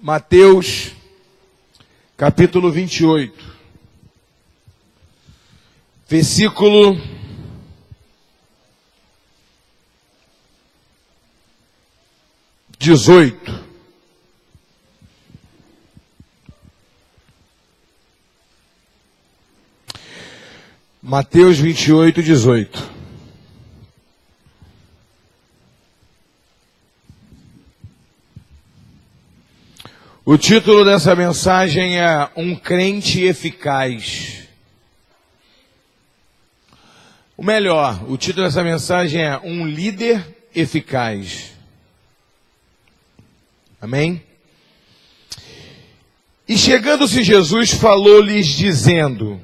Mateus, capítulo 28, versículo 18. Mateus 28, 18. O título dessa mensagem é Um Crente Eficaz. O melhor, o título dessa mensagem é Um Líder Eficaz. Amém? E chegando-se Jesus, falou-lhes dizendo: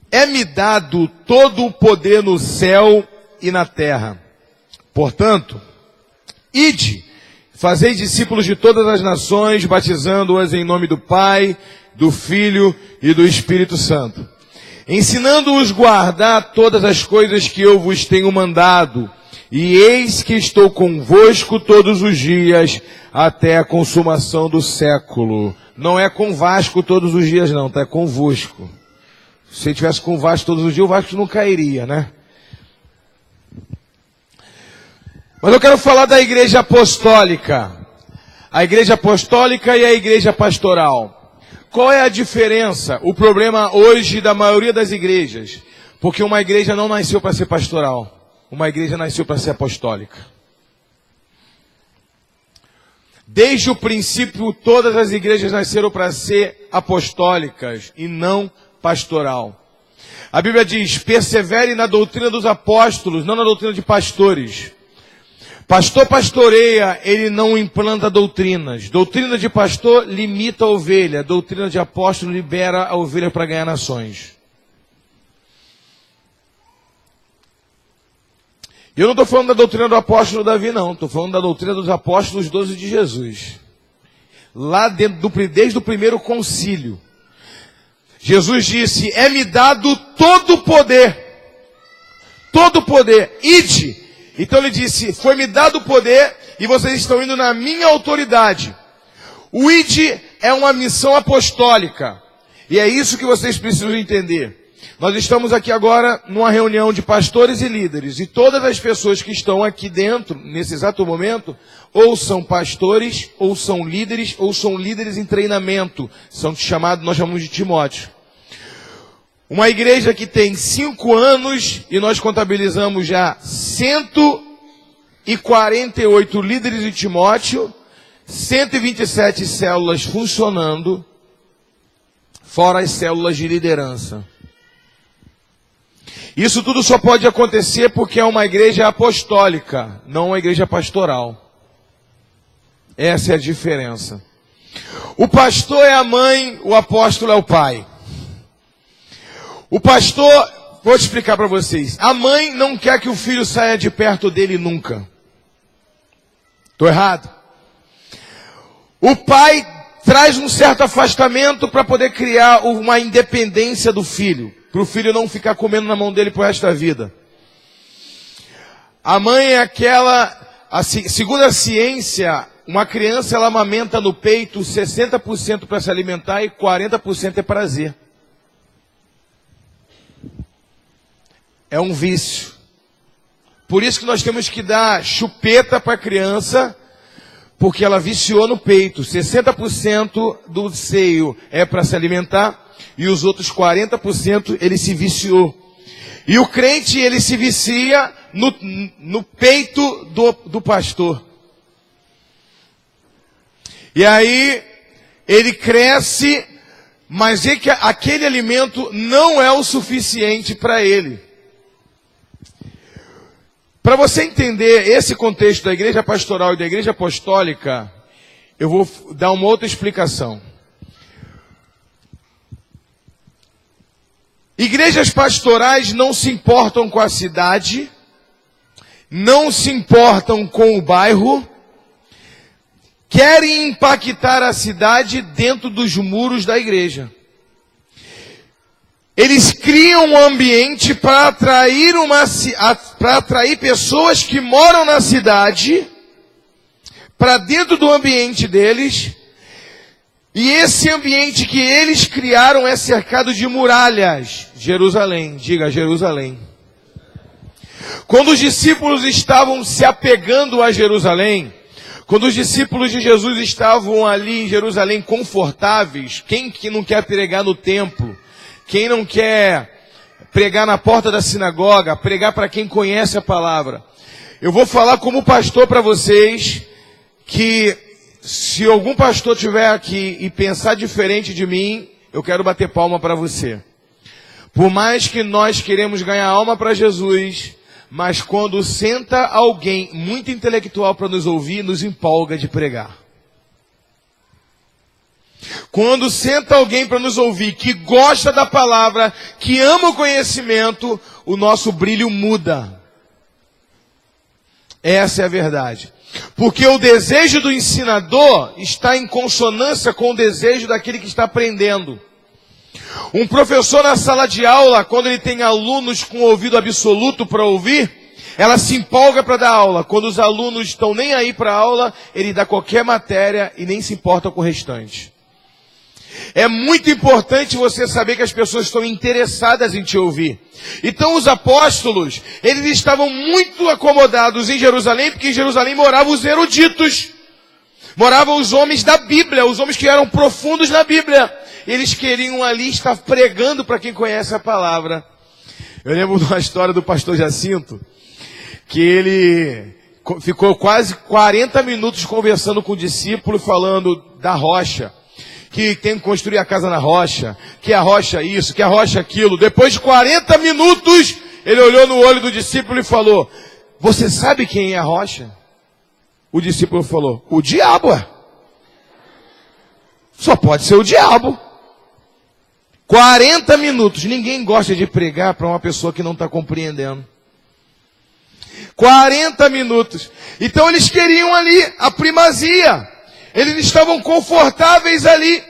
É-me dado todo o poder no céu e na terra. Portanto, ide, fazei discípulos de todas as nações, batizando-as em nome do Pai, do Filho e do Espírito Santo, ensinando-os a guardar todas as coisas que eu vos tenho mandado. E eis que estou convosco todos os dias, até a consumação do século. Não é com Vasco todos os dias não, tá? É convosco. Se ele tivesse com o Vasco todos os dias, o Vasco não cairia, né? Mas eu quero falar da igreja apostólica. A igreja apostólica e a igreja pastoral. Qual é a diferença? O problema hoje da maioria das igrejas. Porque uma igreja não nasceu para ser pastoral. Uma igreja nasceu para ser apostólica. Desde o princípio, todas as igrejas nasceram para ser apostólicas e não pastoral. A Bíblia diz: persevere na doutrina dos apóstolos, não na doutrina de pastores. Pastor pastoreia, ele não implanta doutrinas. Doutrina de pastor limita a ovelha. Doutrina de apóstolo libera a ovelha para ganhar nações. Eu não estou falando da doutrina do apóstolo Davi, não. Estou falando da doutrina dos apóstolos 12 de Jesus. Lá dentro desde o primeiro concílio. Jesus disse: é-me dado todo o poder. Todo o poder. Ide. Então ele disse: foi-me dado o poder e vocês estão indo na minha autoridade. O ide é uma missão apostólica. E é isso que vocês precisam entender. Nós estamos aqui agora numa reunião de pastores e líderes. E todas as pessoas que estão aqui dentro, nesse exato momento, ou são pastores, ou são líderes em treinamento. São chamados, nós chamamos de Timóteo. Uma igreja que tem 5 anos e nós contabilizamos já 148 líderes de Timóteo, 127 células funcionando, fora as células de liderança. Isso tudo só pode acontecer porque é uma igreja apostólica, não uma igreja pastoral. Essa é a diferença. O pastor é a mãe, o apóstolo é o pai. O pastor, vou te explicar para vocês. A mãe não quer que o filho saia de perto dele nunca. Estou errado? O pai traz um certo afastamento para poder criar uma independência do filho. Para o filho não ficar comendo na mão dele pro resto da vida. A mãe é segundo a ciência, uma criança ela amamenta no peito 60% para se alimentar e 40% é prazer. É um vício. Por isso que nós temos que dar chupeta para a criança, porque ela viciou no peito. 60% do seio é para se alimentar e os outros 40% ele se viciou. E o crente, ele se vicia no peito do pastor. E aí ele cresce, mas aquele alimento não é o suficiente para ele. Para você entender esse contexto da igreja pastoral e da igreja apostólica, eu vou dar uma outra explicação. Igrejas pastorais não se importam com a cidade, não se importam com o bairro, querem impactar a cidade dentro dos muros da igreja. Eles criam um ambiente para atrair pessoas que moram na cidade, para dentro do ambiente deles, e esse ambiente que eles criaram é cercado de muralhas. Jerusalém, diga Jerusalém. Quando os discípulos estavam se apegando a Jerusalém, quando os discípulos de Jesus estavam ali em Jerusalém confortáveis, quem que não quer pregar no templo? Quem não quer pregar na porta da sinagoga, pregar para quem conhece a palavra? Eu vou falar como pastor para vocês que se algum pastor estiver aqui e pensar diferente de mim, eu quero bater palma para você. Por mais que nós queremos ganhar alma para Jesus, mas quando senta alguém muito intelectual para nos ouvir, nos empolga de pregar. Quando senta alguém para nos ouvir, que gosta da palavra, que ama o conhecimento, o nosso brilho muda. Essa é a verdade. Porque o desejo do ensinador está em consonância com o desejo daquele que está aprendendo. Um professor na sala de aula, quando ele tem alunos com ouvido absoluto para ouvir, ela se empolga para dar aula. Quando os alunos estão nem aí para a aula, ele dá qualquer matéria e nem se importa com o restante. É muito importante você saber que as pessoas estão interessadas em te ouvir. Então os apóstolos, eles estavam muito acomodados em Jerusalém, porque em Jerusalém moravam os eruditos. Moravam os homens da Bíblia, os homens que eram profundos na Bíblia. Eles queriam ali estar pregando para quem conhece a palavra. Eu lembro de uma história do pastor Jacinto, que ele ficou quase 40 minutos conversando com o discípulo, falando da rocha, que tem que construir a casa na rocha, que a rocha isso, que a rocha aquilo. Depois de 40 minutos, ele olhou no olho do discípulo e falou: você sabe quem é a rocha? O discípulo falou: o diabo é. Só pode ser o diabo. 40 minutos. Ninguém gosta de pregar para uma pessoa que não está compreendendo. 40 minutos. Então eles queriam ali a primazia. Eles estavam confortáveis ali.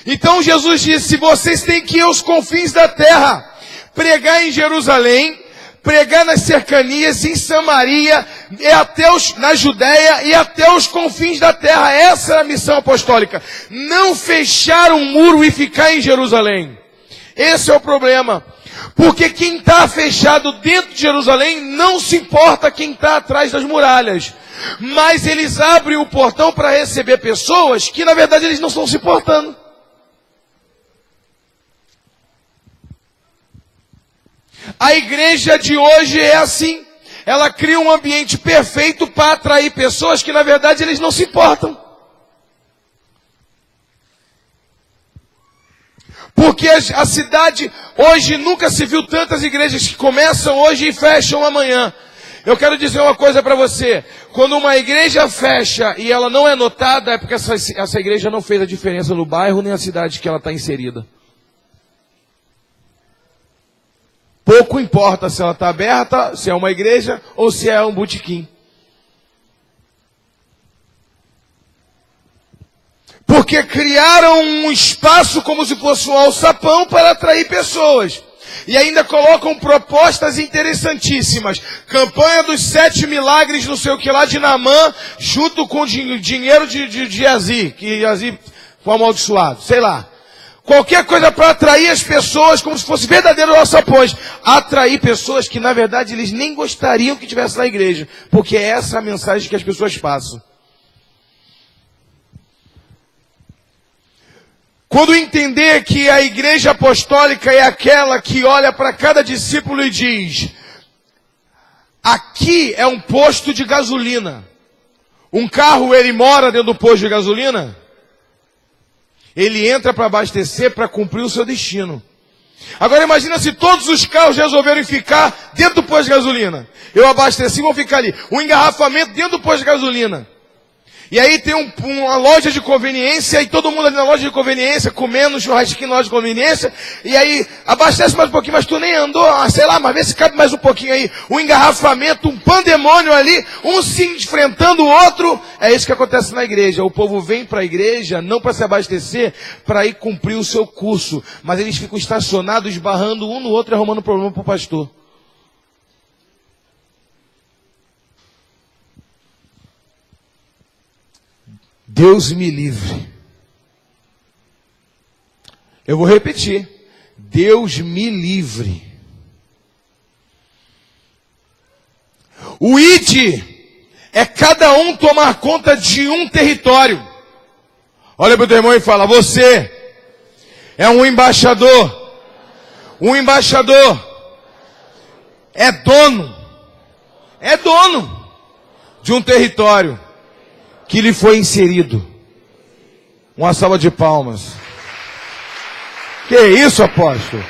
Então Jesus disse: vocês têm que ir aos confins da terra, pregar em Jerusalém, pregar nas cercanias, em Samaria, e na Judéia e até os confins da terra. Essa é a missão apostólica. Não fechar um muro e ficar em Jerusalém. Esse é o problema. Porque quem está fechado dentro de Jerusalém não se importa quem está atrás das muralhas. Mas eles abrem o portão para receber pessoas que na verdade eles não estão se importando. A igreja de hoje é assim. Ela cria um ambiente perfeito para atrair pessoas que na verdade eles não se importam. Porque a cidade hoje nunca se viu tantas igrejas que começam hoje e fecham amanhã. Eu quero dizer uma coisa para você. Quando uma igreja fecha e ela não é notada, é porque essa igreja não fez a diferença no bairro nem na cidade que ela está inserida. Pouco importa se ela está aberta, se é uma igreja ou se é um botequim. Porque criaram um espaço como se fosse um alçapão para atrair pessoas. E ainda colocam propostas interessantíssimas. Campanha dos 7 milagres, não sei o que lá, de Naamã, junto com dinheiro de Geazi, que Geazi foi amaldiçoado, sei lá. Qualquer coisa para atrair as pessoas, como se fosse verdadeiro alçapões. Atrair pessoas que, na verdade, eles nem gostariam que tivesse na igreja. Porque é essa a mensagem que as pessoas passam. Quando entender que a igreja apostólica é aquela que olha para cada discípulo e diz: aqui é um posto de gasolina. Um carro, ele mora dentro do posto de gasolina? Ele entra para abastecer, para cumprir o seu destino. Agora imagina se todos os carros resolverem ficar dentro do posto de gasolina. Eu abasteci e vou ficar ali. Um engarrafamento dentro do posto de gasolina. E aí tem uma loja de conveniência, e todo mundo ali na loja de conveniência, comendo um churrasquinho na loja de conveniência, e aí abastece mais um pouquinho, mas tu nem andou, sei lá, mas vê se cabe mais um pouquinho aí. Um engarrafamento, um pandemônio ali, um se enfrentando o outro. É isso que acontece na igreja. O povo vem para a igreja, não para se abastecer, para ir cumprir o seu curso, mas eles ficam estacionados, esbarrando um no outro e arrumando problema para o pastor. Deus me livre. Eu vou repetir. Deus me livre. O ID é cada um tomar conta de um território. Olha para o teu irmão e fala: você é um embaixador. Um embaixador é dono de um território que lhe foi inserido. Uma salva de palmas. Que isso, apóstolo?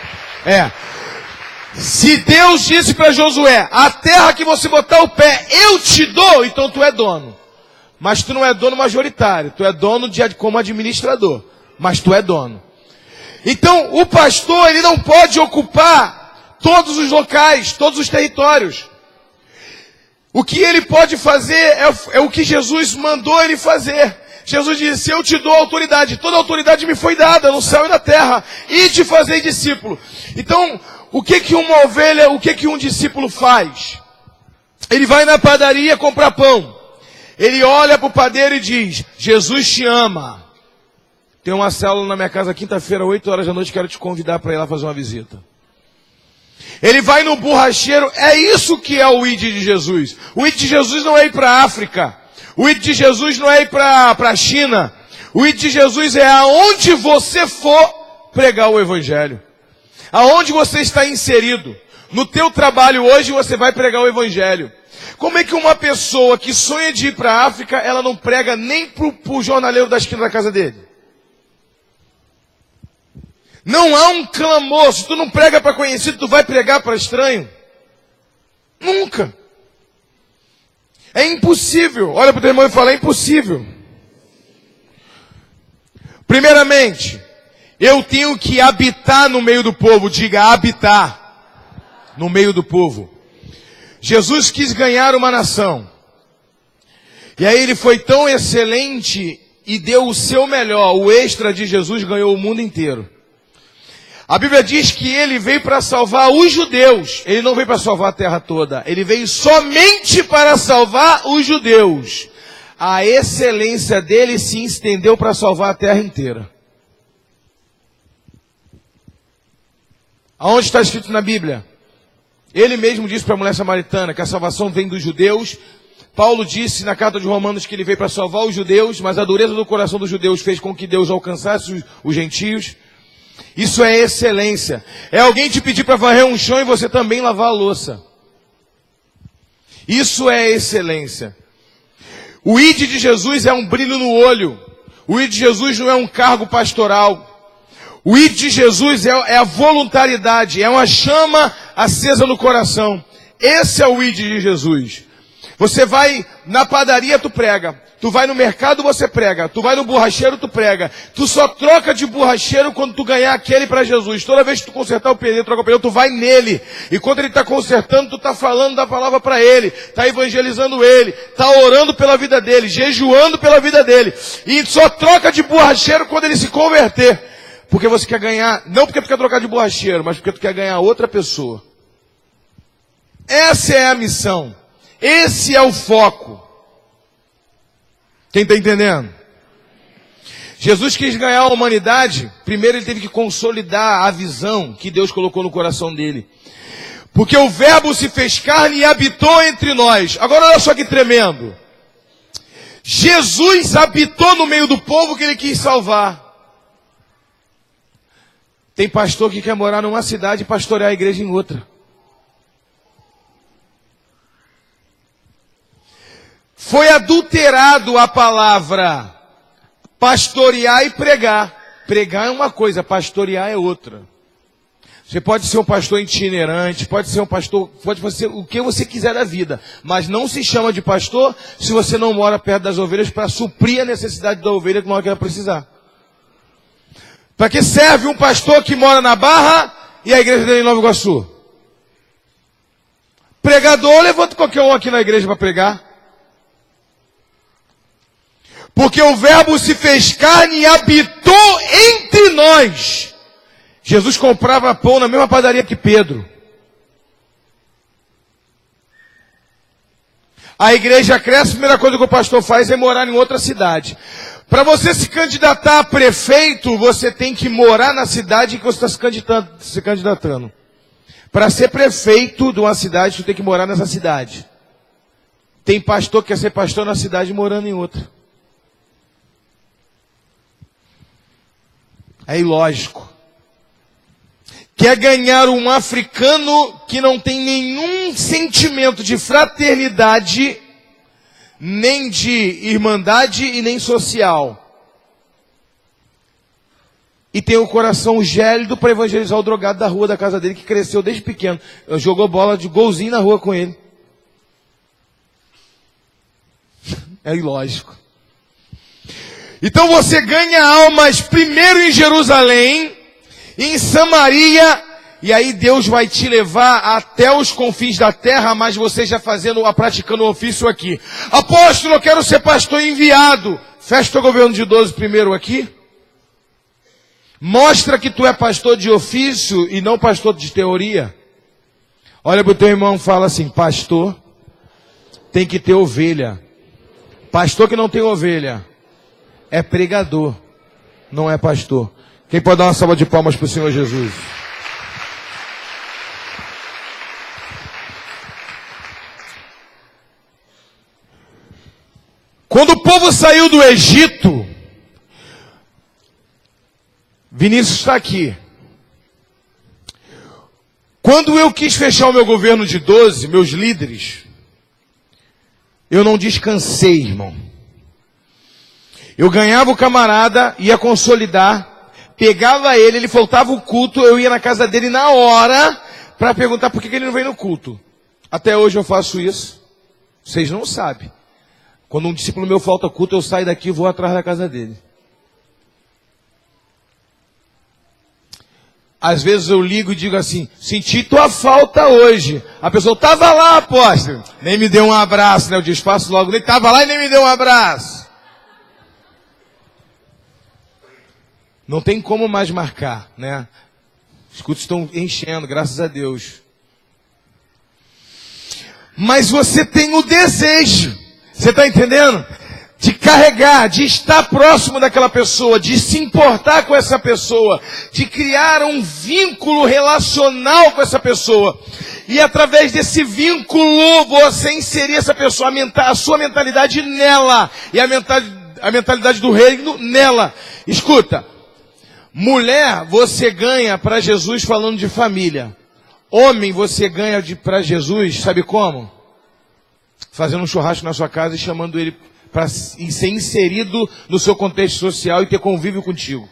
Se Deus disse para Josué: a terra que você botar o pé, eu te dou, então tu é dono. Mas tu não é dono majoritário, tu é dono como administrador, mas tu é dono. Então o pastor, ele não pode ocupar todos os locais, todos os territórios. O que ele pode fazer é o que Jesus mandou ele fazer. Jesus disse: eu te dou autoridade, toda autoridade me foi dada no céu e na terra, e te fazer discípulo. Então, o que uma ovelha, o que um discípulo faz? Ele vai na padaria comprar pão. Ele olha para o padeiro e diz: Jesus te ama. Tem uma célula na minha casa quinta-feira, 8 horas da noite, quero te convidar para ir lá fazer uma visita. Ele vai no borracheiro, é isso que é o ID de Jesus. O ID de Jesus não é ir para a África. O ID de Jesus não é ir para a China. O ID de Jesus é aonde você for pregar o Evangelho. Aonde você está inserido. No teu trabalho hoje você vai pregar o Evangelho. Como é que uma pessoa que sonha de ir para a África, ela não prega nem pro jornaleiro da esquina da casa dele? Não há um clamor. Se tu não prega para conhecido, tu vai pregar para estranho? Nunca. É impossível. Olha para o teu irmão e fala: é impossível. Primeiramente, eu tenho que habitar no meio do povo. Diga: habitar no meio do povo. Jesus quis ganhar uma nação. E aí ele foi tão excelente e deu o seu melhor. O extra de Jesus ganhou o mundo inteiro. A Bíblia diz que ele veio para salvar os judeus. Ele não veio para salvar a terra toda. Ele veio somente para salvar os judeus. A excelência dele se estendeu para salvar a terra inteira. Aonde está escrito na Bíblia? Ele mesmo disse para a mulher samaritana que a salvação vem dos judeus. Paulo disse na carta de Romanos que ele veio para salvar os judeus, mas a dureza do coração dos judeus fez com que Deus alcançasse os gentios. Isso é excelência. É alguém te pedir para varrer um chão e você também lavar a louça. Isso é excelência. O ID de Jesus é um brilho no olho. O ID de Jesus não é um cargo pastoral. O ID de Jesus é a voluntariedade, é uma chama acesa no coração. Esse é o ID de Jesus. Você vai na padaria, tu prega. Tu vai no mercado, você prega. Tu vai no borracheiro, tu prega. Tu só troca de borracheiro quando tu ganhar aquele para Jesus. Toda vez que tu consertar o pneu, troca o pneu, tu vai nele. E quando ele está consertando, tu está falando da palavra para ele. Está evangelizando ele. Está orando pela vida dele. Jejuando pela vida dele. E só troca de borracheiro quando ele se converter. Porque você quer ganhar, não porque tu quer trocar de borracheiro, mas porque tu quer ganhar outra pessoa. Essa é a missão. Esse é o foco. Quem está entendendo? Jesus quis ganhar a humanidade. Primeiro ele teve que consolidar a visão que Deus colocou no coração dele. Porque o verbo se fez carne e habitou entre nós. Agora olha só que tremendo. Jesus habitou no meio do povo que ele quis salvar. Tem pastor que quer morar numa cidade e pastorear a igreja em outra. Foi adulterado a palavra pastorear e pregar. Pregar é uma coisa, pastorear é outra. Você pode ser um pastor itinerante, pode ser um pastor, pode ser o que você quiser da vida, mas não se chama de pastor se você não mora perto das ovelhas para suprir a necessidade da ovelha que uma hora que ela precisar. Para que serve um pastor que mora na Barra e a igreja dele em Nova Iguaçu? Pregador, levanta qualquer um aqui na igreja para pregar. Porque o verbo se fez carne e habitou entre nós. Jesus comprava pão na mesma padaria que Pedro. A igreja cresce, a primeira coisa que o pastor faz é morar em outra cidade. Para você se candidatar a prefeito, você tem que morar na cidade que você está se candidatando. Para ser prefeito de uma cidade, você tem que morar nessa cidade. Tem pastor que quer ser pastor na cidade morando em outra. É ilógico. Quer ganhar um africano que não tem nenhum sentimento de fraternidade, nem de irmandade e nem social. E tem o coração gélido para evangelizar o drogado da rua da casa dele, que cresceu desde pequeno. Jogou bola de golzinho na rua com ele. É ilógico. Então você ganha almas primeiro em Jerusalém, em Samaria, e aí Deus vai te levar até os confins da terra, mas você já praticando o ofício aqui. Apóstolo, eu quero ser pastor enviado. Fecha o teu governo de 12 primeiro aqui. Mostra que tu é pastor de ofício e não pastor de teoria. Olha para o teu irmão e fala assim: pastor tem que ter ovelha. Pastor que não tem ovelha é pregador, não é pastor. Quem pode dar uma salva de palmas para o Senhor Jesus? Quando o povo saiu do Egito, Vinícius está aqui. Quando eu quis fechar o meu governo de 12, meus líderes, eu não descansei, irmão. Eu ganhava o camarada, ia consolidar, pegava ele faltava o culto, eu ia na casa dele na hora, para perguntar por que ele não vem no culto. Até hoje eu faço isso. Vocês não sabem. Quando um discípulo meu falta culto, eu saio daqui e vou atrás da casa dele. Às vezes eu ligo e digo assim: senti tua falta hoje. A pessoa estava lá, apóstolo. Nem me deu um abraço, né? Eu desfaço logo. Nem estava lá e nem me deu um abraço. Não tem como mais marcar, né? Os cultos estão enchendo, graças a Deus. Mas você tem o desejo, você está entendendo? De carregar, de estar próximo daquela pessoa, de se importar com essa pessoa, de criar um vínculo relacional com essa pessoa. E através desse vínculo, você inserir essa pessoa, a sua mentalidade nela, e a mentalidade do reino nela. Escuta, mulher você ganha para Jesus falando de família. Homem você ganha para Jesus, sabe como? Fazendo um churrasco na sua casa e chamando ele para ser inserido no seu contexto social e ter convívio contigo.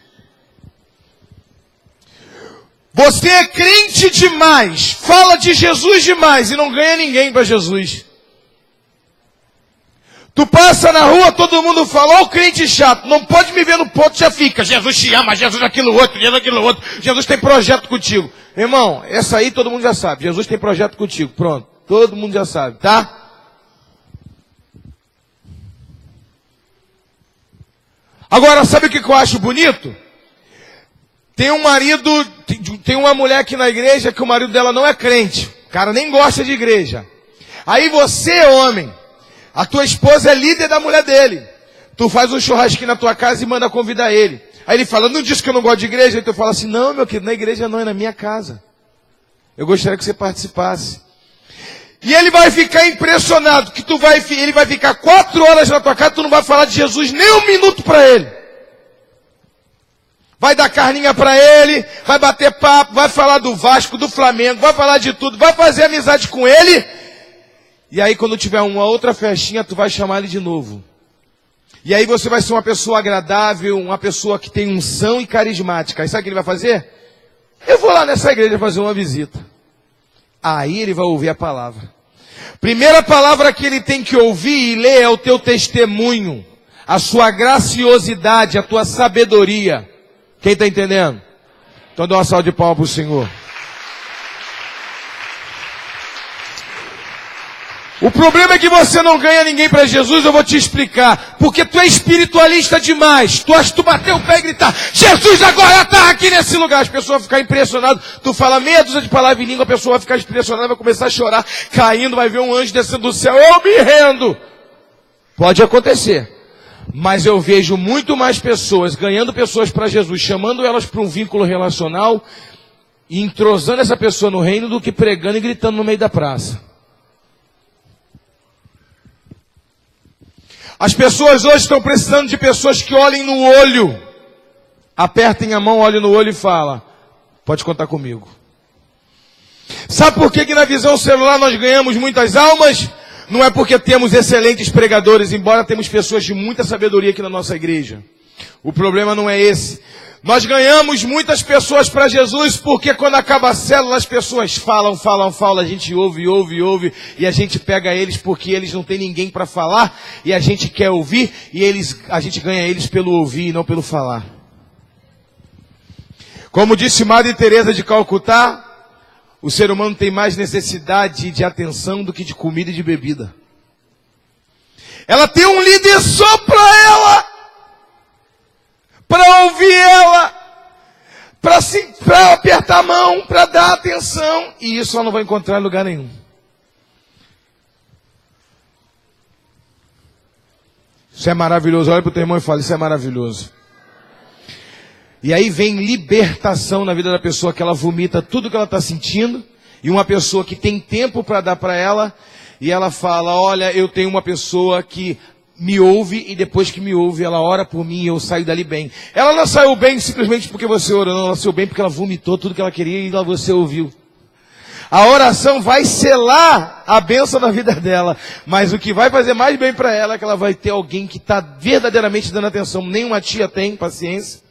Você é crente demais, fala de Jesus demais e não ganha ninguém para Jesus. Tu passa na rua, todo mundo fala: ó, o crente chato, não pode me ver no ponto, já fica. Jesus te ama, Jesus aquilo outro, Jesus aquilo outro. Jesus tem projeto contigo. Irmão, essa aí todo mundo já sabe. Jesus tem projeto contigo, pronto. Todo mundo já sabe, tá? Agora, sabe o que eu acho bonito? Tem um marido, tem uma mulher aqui na igreja que o marido dela não é crente. O cara nem gosta de igreja. Aí você, homem, a tua esposa é líder da mulher dele. Tu faz um churrasquinho na tua casa e manda convidar ele. Aí ele fala: não disse que eu não gosto de igreja? Aí tu fala assim: não, meu querido, na igreja não, é na minha casa. Eu gostaria que você participasse. E ele vai ficar impressionado, que ele vai ficar 4 horas na tua casa, tu não vai falar de Jesus nem um minuto para ele. Vai dar carninha para ele, vai bater papo, vai falar do Vasco, do Flamengo, vai falar de tudo, vai fazer amizade com ele. E aí quando tiver uma outra festinha, tu vai chamar ele de novo. E aí você vai ser uma pessoa agradável, uma pessoa que tem unção e carismática. Aí sabe o que ele vai fazer? Eu vou lá nessa igreja fazer uma visita. Aí ele vai ouvir a palavra. Primeira palavra que ele tem que ouvir e ler é o teu testemunho, a sua graciosidade, a tua sabedoria. Quem está entendendo? Então dá uma salva de palmas para o Senhor. O problema é que você não ganha ninguém para Jesus, eu vou te explicar. Porque tu é espiritualista demais. Tu bateu o pé e gritar: Jesus agora está aqui nesse lugar. As pessoas vão ficar impressionadas. Tu fala meia dúzia de palavras em língua, a pessoa vai ficar impressionada, vai começar a chorar, caindo, vai ver um anjo descendo do céu. Eu me rendo. Pode acontecer. Mas eu vejo muito mais pessoas ganhando pessoas para Jesus, chamando elas para um vínculo relacional e entrosando essa pessoa no reino do que pregando e gritando no meio da praça. As pessoas hoje estão precisando de pessoas que olhem no olho, apertem a mão, olhem no olho e falam: pode contar comigo. Sabe por que na visão celular nós ganhamos muitas almas? Não é porque temos excelentes pregadores, embora temos pessoas de muita sabedoria aqui na nossa igreja. O problema não é esse. Nós ganhamos muitas pessoas para Jesus porque quando acaba a célula as pessoas falam, a gente ouve, e a gente pega eles porque eles não têm ninguém para falar, e a gente quer ouvir, e a gente ganha eles pelo ouvir e não pelo falar. Como disse Madre Teresa de Calcutá, o ser humano tem mais necessidade de atenção do que de comida e de bebida. Ela tem um líder só para ela, para ouvir ela, para apertar a mão, para dar atenção, e isso ela não vai encontrar em lugar nenhum. Isso é maravilhoso. Olha para o teu irmão e fala: isso é maravilhoso. E aí vem libertação na vida da pessoa, que ela vomita tudo que ela está sentindo. E uma pessoa que tem tempo para dar para ela. E ela fala: olha, eu tenho uma pessoa que me ouve. E depois que me ouve, ela ora por mim e eu saio dali bem. Ela não saiu bem simplesmente porque você orou. Não, ela saiu bem porque ela vomitou tudo que ela queria e você ouviu. A oração vai selar a bênção na vida dela. Mas o que vai fazer mais bem para ela é que ela vai ter alguém que está verdadeiramente dando atenção. Nenhuma tia tem paciência.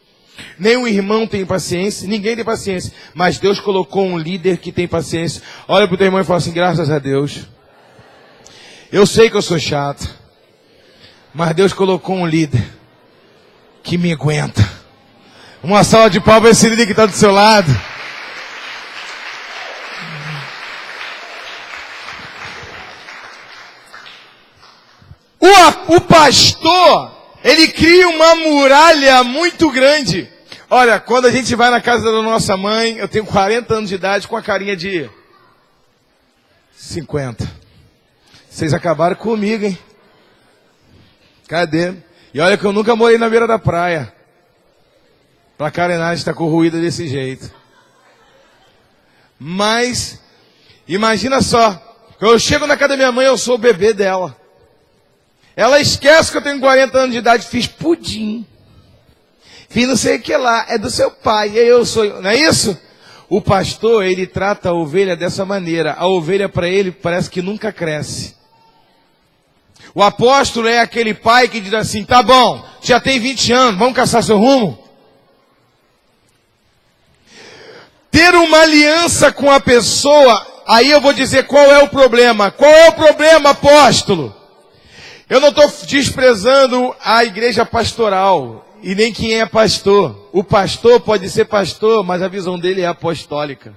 Nenhum irmão tem paciência, ninguém tem paciência, mas Deus colocou um líder que tem paciência. Olha para o teu irmão e fala assim: graças a Deus. Eu sei que eu sou chato, mas Deus colocou um líder que me aguenta. Uma salva de palmas para esse líder que está do seu lado. O pastor, ele cria uma muralha muito grande. Olha, quando a gente vai na casa da nossa mãe, eu tenho 40 anos de idade com a carinha de 50. Vocês acabaram comigo, hein? Cadê? E olha que eu nunca morei na beira da praia. Pra carenagem estar corroída desse jeito. Mas, imagina só, eu chego na casa da minha mãe, eu sou o bebê dela. Ela esquece que eu tenho 40 anos de idade, fiz pudim. Fiz não sei o que lá, é do seu pai, e eu sou, não é isso? O pastor, ele trata a ovelha dessa maneira. A ovelha para ele parece que nunca cresce. O apóstolo é aquele pai que diz assim: tá bom, já tem 20 anos, vamos caçar seu rumo? Ter uma aliança com a pessoa, aí eu vou dizer qual é o problema. Qual é o problema, apóstolo? Eu não estou desprezando a igreja pastoral e nem quem é pastor. O pastor pode ser pastor, mas a visão dele é apostólica.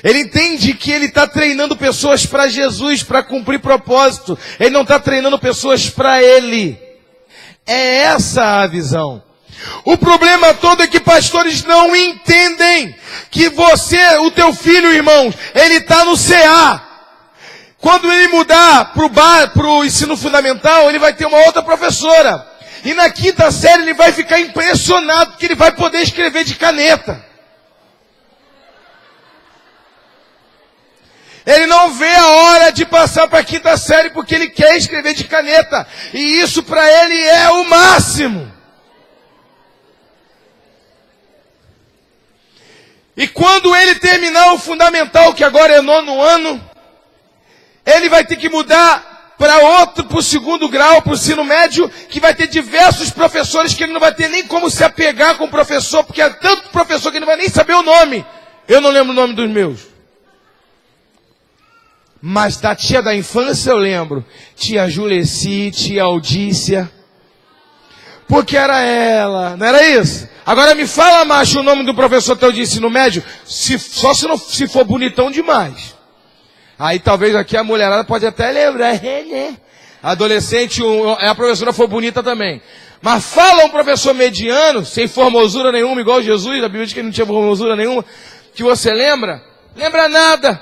Ele entende que ele está treinando pessoas para Jesus, para cumprir propósito. Ele não está treinando pessoas para ele. É essa a visão. O problema todo é que pastores não entendem que você, o teu filho, irmãos, ele está no CA. Quando ele mudar para o ensino fundamental, ele vai ter uma outra professora. E na 5ª série ele vai ficar impressionado que ele vai poder escrever de caneta. Ele não vê a hora de passar para a 5ª série porque ele quer escrever de caneta. E isso para ele é o máximo. E quando ele terminar o fundamental, que agora é 9º ano, ele vai ter que mudar para o 2º grau, para o ensino médio, que vai ter diversos professores que ele não vai ter nem como se apegar com o professor, porque é tanto professor que ele não vai nem saber o nome. Eu não lembro o nome dos meus. Mas da tia da infância eu lembro. Tia Juleci, tia Audícia. Porque era ela, não era isso? Agora me fala, macho, o nome do professor teu de ensino médio, só se for bonitão demais. Aí talvez aqui a mulherada pode até lembrar. Adolescente, a professora for bonita também. Mas fala um professor mediano, sem formosura nenhuma, igual Jesus, a Bíblia diz que ele não tinha formosura nenhuma, que você lembra? Lembra nada.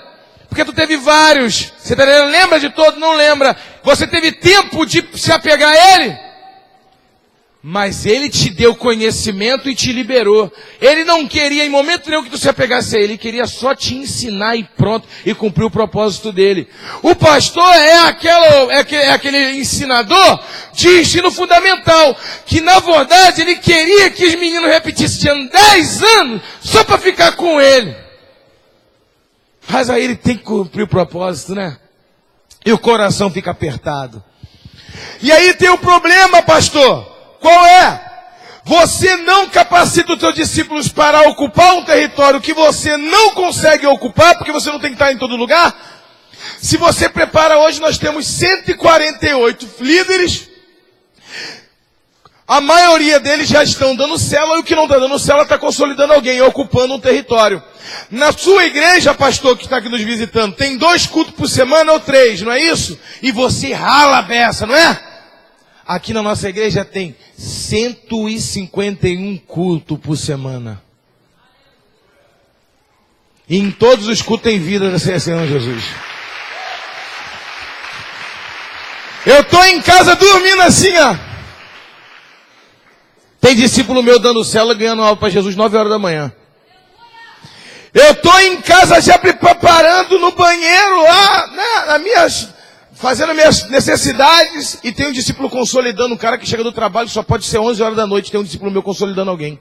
Porque tu teve vários. Você lembra de todo? Não lembra. Você teve tempo de se apegar a ele? Mas Ele te deu conhecimento e te liberou. Ele não queria em momento nenhum que tu se apegasse a Ele. Ele queria só te ensinar e pronto, e cumprir o propósito dele. O pastor é aquele ensinador de ensino fundamental, que na verdade ele queria que os meninos repetissem. Tinham 10 anos só para ficar com ele. Mas aí ele tem que cumprir o propósito, né? E o coração fica apertado. E aí tem o problema, pastor. Qual é? Você não capacita os seus discípulos para ocupar um território que você não consegue ocupar, porque você não tem que estar em todo lugar. Se você prepara hoje, nós temos 148 líderes. A maioria deles já estão dando célula, e o que não está dando célula está consolidando alguém, ocupando um território. Na sua igreja, pastor, que está aqui nos visitando, tem 2 cultos por semana ou 3, não é isso? E você rala a beça, não é? Aqui na nossa igreja tem 151 cultos por semana. E em todos os cultos tem vida da Senhor Jesus. Eu estou em casa dormindo assim, ó. Tem discípulo meu dando célula, ganhando aula para Jesus 9 horas da manhã. Eu estou em casa já preparando no banheiro lá, né, fazendo minhas necessidades, e tem um discípulo consolidando, um cara que chega do trabalho, só pode ser 11 horas da noite, tem um discípulo meu consolidando alguém.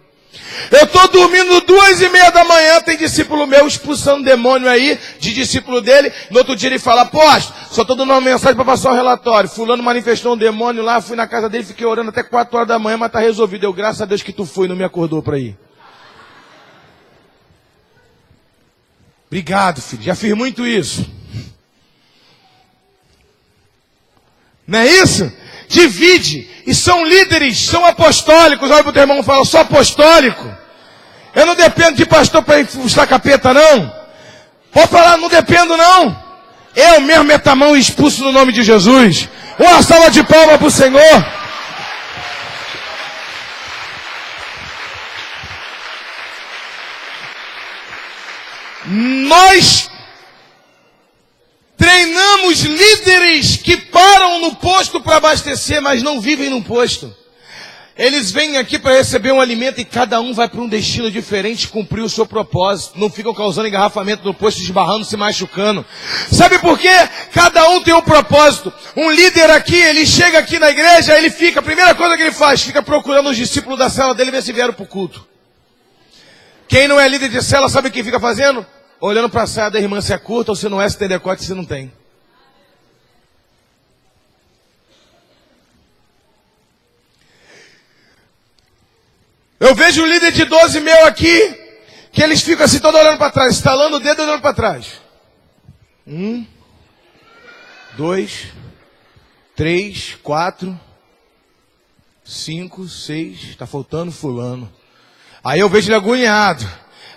Eu estou dormindo 2:30 da manhã, tem discípulo meu expulsando demônio aí, de discípulo dele. No outro dia ele fala: apóstolo, só estou dando uma mensagem para passar um relatório. Fulano manifestou um demônio lá, fui na casa dele, fiquei orando até 4 horas da manhã, mas está resolvido. Eu, graças a Deus que tu foi, não me acordou para ir. Obrigado, filho, já fiz muito isso. Não é isso? Divide. E são líderes, são apostólicos. Olha para o teu irmão e fala: eu sou apostólico. Eu não dependo de pastor para expulsar capeta, não. Pode falar: não dependo, não. Eu mesmo meto a mão e expulso no nome de Jesus. Uma salva de palmas para o Senhor. Nós treinamos líderes que param no posto para abastecer, mas não vivem no posto. Eles vêm aqui para receber um alimento e cada um vai para um destino diferente, cumprir o seu propósito. Não ficam causando engarrafamento no posto, esbarrando, se machucando. Sabe por quê? Cada um tem um propósito. Um líder aqui, ele chega aqui na igreja, ele fica, a primeira coisa que ele faz, fica procurando os discípulos da célula dele, ver se vieram para o culto. Quem não é líder de célula, sabe o que fica fazendo? Olhando para a saia da irmã, se é curta, ou se não é, se tem decote, se não tem. Eu vejo um líder de 12 meu aqui, que eles ficam assim, todos olhando para trás, estalando o dedo e olhando para trás. 1, 2, 3, 4, 5, 6, está faltando fulano. Aí eu vejo ele agoniado.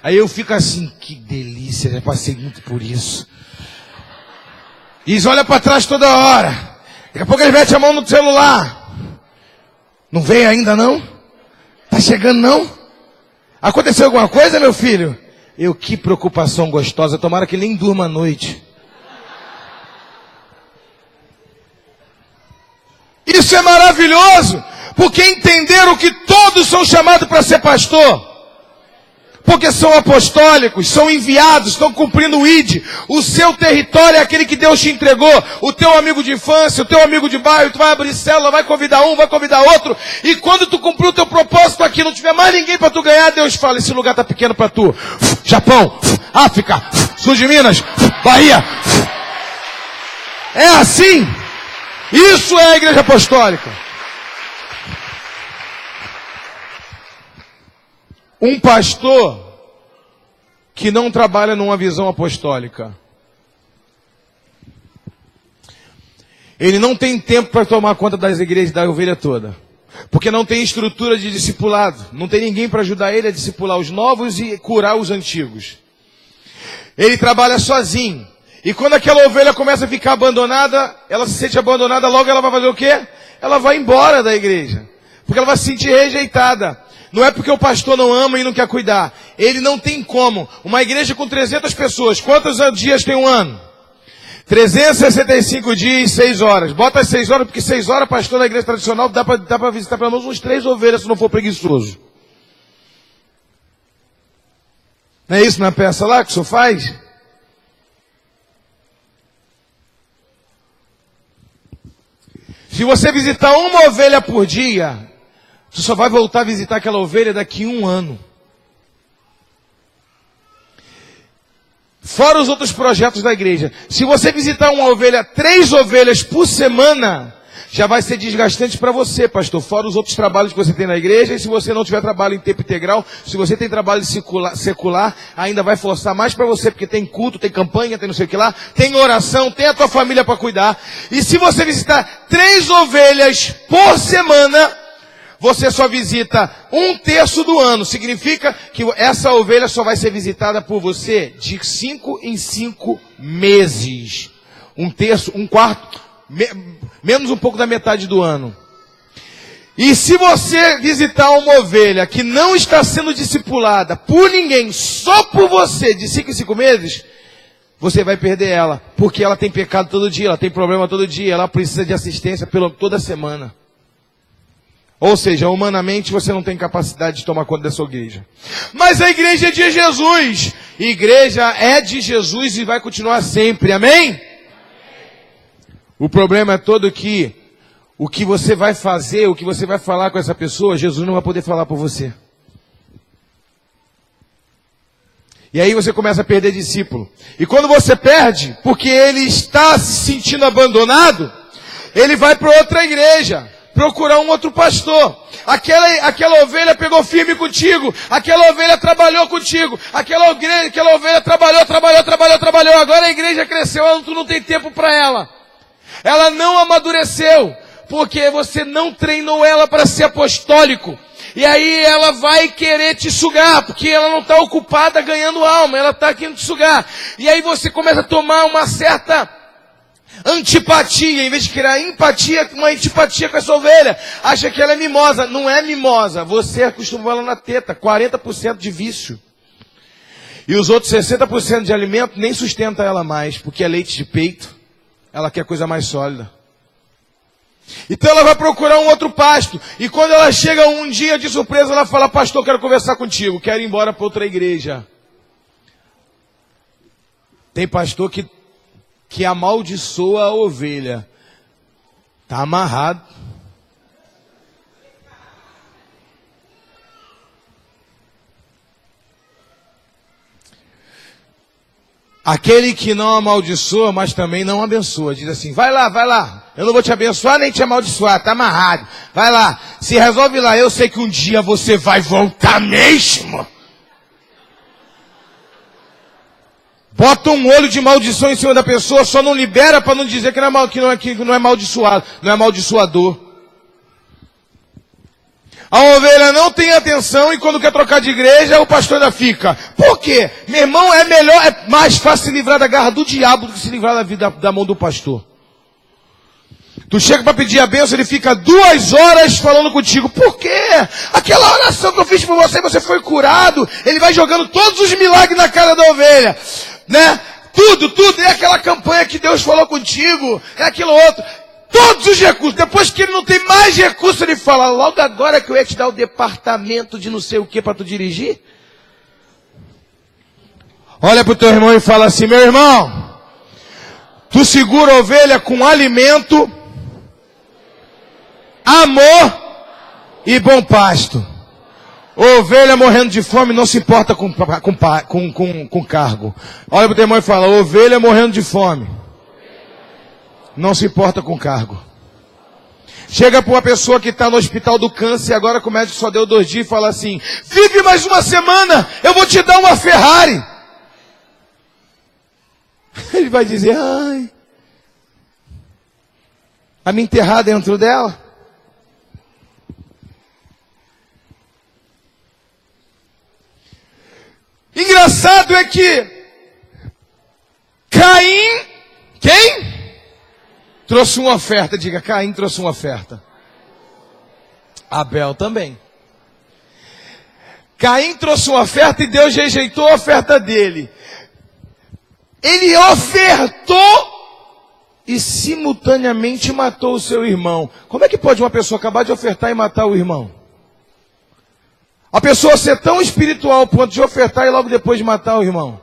Aí eu fico assim: que delícia, já passei muito por isso. E eles olham para trás toda hora. Daqui a pouco eles metem a mão no celular. Não veio ainda não? Tá chegando não? Aconteceu alguma coisa, meu filho? Eu, que preocupação gostosa, tomara que nem durma à noite. Isso é maravilhoso, porque entenderam que todos são chamados para ser pastor. Porque são apostólicos, são enviados, estão cumprindo o ID. O seu território é aquele que Deus te entregou. O teu amigo de infância, o teu amigo de bairro, tu vai abrir célula, vai convidar um, vai convidar outro. E quando tu cumprir o teu propósito aqui, não tiver mais ninguém para tu ganhar, Deus fala: esse lugar tá pequeno para tu. Japão, África, sul de Minas, Bahia. É assim. Isso é a igreja apostólica. Um pastor que não trabalha numa visão apostólica, ele não tem tempo para tomar conta das igrejas, da ovelha toda. Porque não tem estrutura de discipulado. Não tem ninguém para ajudar ele a discipular os novos e curar os antigos. Ele trabalha sozinho. E quando aquela ovelha começa a ficar abandonada, ela se sente abandonada, logo ela vai fazer o quê? Ela vai embora da igreja. Porque ela vai se sentir rejeitada. Não é porque o pastor não ama e não quer cuidar. Ele não tem como. Uma igreja com 300 pessoas, quantos dias tem um ano? 365 dias, 6 horas. Bota as 6 horas, porque 6 horas, pastor, na igreja tradicional, dá para visitar pelo menos uns 3 ovelhas, se não for preguiçoso. Não é isso na peça lá que o senhor faz? Se você visitar uma ovelha por dia, você só vai voltar a visitar aquela ovelha daqui a 1 ano. Fora os outros projetos da igreja. Se você visitar uma ovelha, 3 ovelhas por semana, já vai ser desgastante para você, pastor. Fora os outros trabalhos que você tem na igreja. E se você não tiver trabalho em tempo integral, se você tem trabalho secular, ainda vai forçar mais para você, porque tem culto, tem campanha, tem não sei o que lá, tem oração, tem a tua família para cuidar. E se você visitar 3 ovelhas por semana, você só visita 1/3 do ano. Significa que essa ovelha só vai ser visitada por você de 5 em 5 meses. 1/3, 1/4, menos um pouco da metade do ano. E se você visitar uma ovelha que não está sendo discipulada por ninguém, só por você, de 5 em 5 meses, você vai perder ela. Porque ela tem pecado todo dia, ela tem problema todo dia, ela precisa de assistência toda semana. Ou seja, humanamente você não tem capacidade de tomar conta da sua igreja. Mas a igreja é de Jesus. Igreja é de Jesus e vai continuar sempre. Amém? O problema é todo que o que você vai fazer, o que você vai falar com essa pessoa, Jesus não vai poder falar por você. E aí você começa a perder discípulo. E quando você perde, porque ele está se sentindo abandonado, ele vai para outra igreja. Procurar um outro pastor. Aquela ovelha pegou firme contigo. Aquela ovelha trabalhou contigo. Aquela ovelha trabalhou. Agora a igreja cresceu, tu não tem tempo para ela. Ela não amadureceu, porque você não treinou ela para ser apostólico. E aí ela vai querer te sugar, porque ela não está ocupada ganhando alma, ela está querendo te sugar. E aí você começa a tomar uma certa antipatia, em vez de criar empatia, uma antipatia com essa ovelha. Acha que ela é mimosa. Não é mimosa. Você acostumou ela na teta. 40% de vício. E os outros 60% de alimento nem sustenta ela mais, porque é leite de peito. Ela quer coisa mais sólida. Então ela vai procurar um outro pasto. E quando ela chega um dia de surpresa, ela fala: pastor, quero conversar contigo. Quero ir embora para outra igreja. Tem pastor que amaldiçoa a ovelha. Está amarrado. Aquele que não amaldiçoa, mas também não abençoa. Diz assim: vai lá. Eu não vou te abençoar nem te amaldiçoar. Está amarrado. Vai lá. Se resolve lá. Eu sei que um dia você vai voltar mesmo. Bota um olho de maldição em cima da pessoa, só não libera para não dizer que não é amaldiçoado, não é amaldiçoador. A ovelha não tem atenção e quando quer trocar de igreja, o pastor ainda fica. Por quê? Meu irmão, é mais fácil se livrar da garra do diabo do que se livrar da mão do pastor. Tu chega para pedir a bênção, ele fica 2 horas falando contigo. Por quê? Aquela oração que eu fiz por você, você foi curado. Ele vai jogando todos os milagres na cara da ovelha. Né? Tudo, é aquela campanha que Deus falou contigo, é aquilo outro, todos os recursos. Depois que ele não tem mais recursos, ele fala: logo agora que eu ia te dar o departamento de não sei o que para tu dirigir. Olha pro teu irmão e fala assim: meu irmão, tu segura a ovelha com alimento, amor e bom pasto. Ovelha morrendo de fome não se importa com cargo. Olha pro teu irmão e fala: ovelha morrendo de fome não se importa com cargo. Chega para uma pessoa que está no hospital do câncer, agora que o médico só deu 2 dias, e fala assim: vive mais uma semana, eu vou te dar uma Ferrari. Ele vai dizer: ai, a me enterrar dentro dela. Engraçado é que Caim, quem? Trouxe uma oferta. Diga: Caim trouxe uma oferta. Abel também. Caim trouxe uma oferta e Deus rejeitou a oferta dele. Ele ofertou e simultaneamente matou o seu irmão. Como é que pode uma pessoa acabar de ofertar e matar o irmão? A pessoa ser tão espiritual ao ponto de ofertar e logo depois de matar o irmão.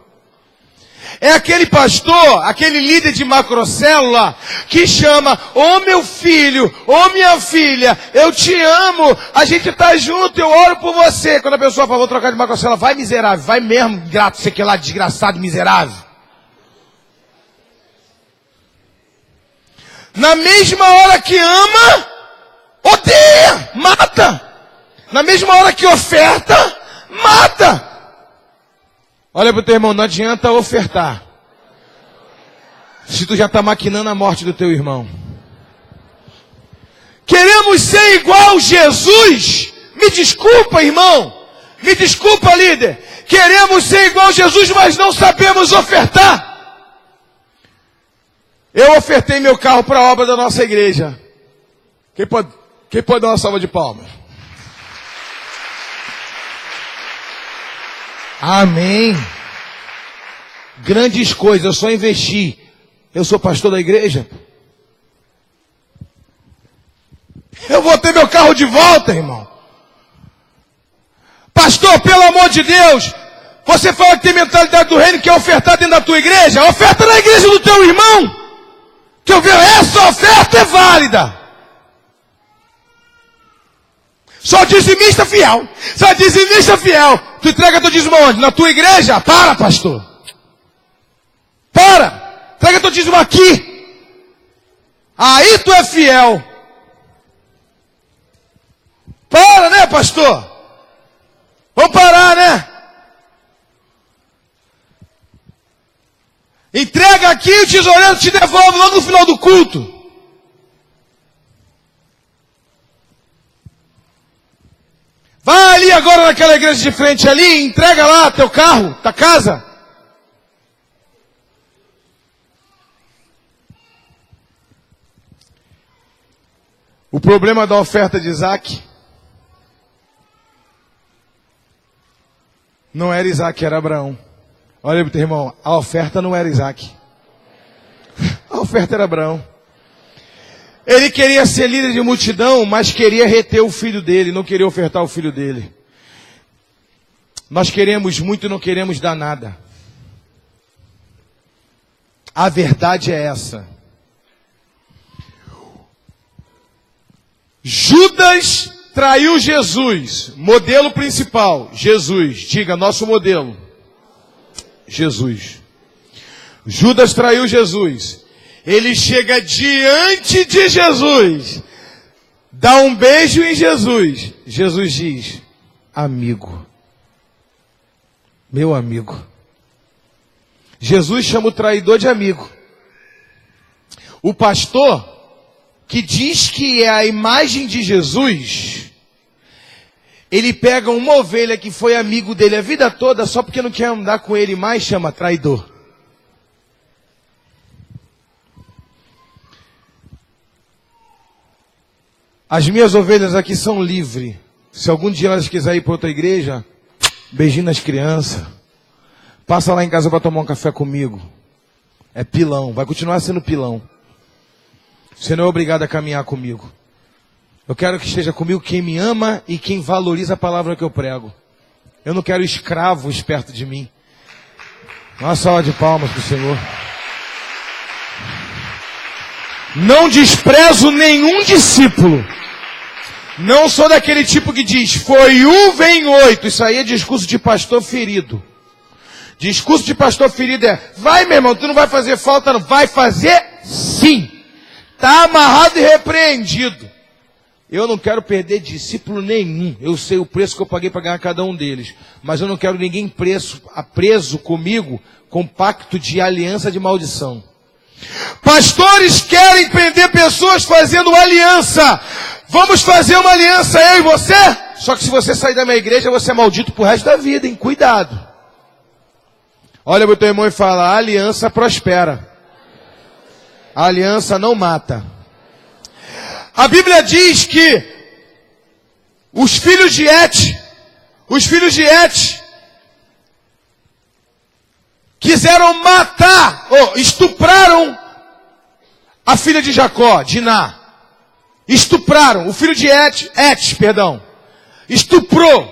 É aquele pastor, aquele líder de macrocélula, que chama, ô meu filho, ô minha filha, eu te amo, a gente tá junto, eu oro por você. Quando a pessoa fala, vou trocar de macrocélula, vai miserável, vai mesmo, grato, sei que lá, desgraçado, miserável. Na mesma hora que ama, odeia, mata. Na mesma hora que oferta, mata. Olha para o teu irmão, não adianta ofertar se tu já está maquinando a morte do teu irmão. Queremos ser igual Jesus. Me desculpa, irmão. Me desculpa, líder. Queremos ser igual Jesus, mas não sabemos ofertar. Eu ofertei meu carro para a obra da nossa igreja. Quem pode dar uma salva de palmas? Amém. Grandes coisas, eu só investi. Eu sou pastor da igreja. Eu vou ter meu carro de volta, irmão. Pastor, pelo amor de Deus, você fala que tem mentalidade do reino, que é ofertar dentro da tua igreja. Oferta na igreja do teu irmão. Que eu vejo, essa oferta é válida. Só dizimista fiel. Só dizimista fiel. Tu entrega teu dízimo onde? Na tua igreja? Para, pastor. Para. Entrega teu dízimo aqui. Aí tu é fiel. Para, né, pastor? Vamos parar, né? Entrega aqui, o tesoureiro te devolve logo no final do culto. Vai ali agora naquela igreja de frente ali, entrega lá teu carro, tua casa. O problema da oferta de Isaac não era Isaac, era Abraão. Olha para o teu irmão, a oferta não era Isaac. A oferta era Abraão. Ele queria ser líder de multidão, mas queria reter o filho dele, não queria ofertar o filho dele. Nós queremos muito e não queremos dar nada. A verdade é essa. Judas traiu Jesus, modelo principal, Jesus. Diga, nosso modelo. Jesus. Judas traiu Jesus. Ele chega diante de Jesus, dá um beijo em Jesus. Jesus diz, amigo, meu amigo. Jesus chama o traidor de amigo. O pastor, que diz que é a imagem de Jesus, ele pega uma ovelha que foi amigo dele a vida toda, só porque não quer andar com ele mais, chama traidor. As minhas ovelhas aqui são livres. Se algum dia elas quiserem ir para outra igreja, beijinho nas crianças. Passa lá em casa para tomar um café comigo. É pilão, vai continuar sendo pilão. Você não é obrigado a caminhar comigo. Eu quero que esteja comigo quem me ama e quem valoriza a palavra que eu prego. Eu não quero escravos perto de mim. Uma salva de palmas para o Senhor. Não desprezo nenhum discípulo. Não sou daquele tipo que diz, foi um, vem oito. Isso aí é discurso de pastor ferido. Discurso de pastor ferido é, vai meu irmão, tu não vai fazer falta não. Vai fazer sim. Está amarrado e repreendido. Eu não quero perder discípulo nenhum. Eu sei o preço que eu paguei para ganhar cada um deles. Mas eu não quero ninguém preso comigo com pacto de aliança de maldição. Pastores querem prender pessoas fazendo aliança. Vamos fazer uma aliança, eu e você? Só que se você sair da minha igreja, você é maldito pro resto da vida, hein? Cuidado. Olha para o teu irmão e fala, a aliança prospera. A aliança não mata. A Bíblia diz que os filhos de Et quiseram matar, ou estupraram a filha de Jacó, Diná. Estupraram, o filho de Et, estuprou.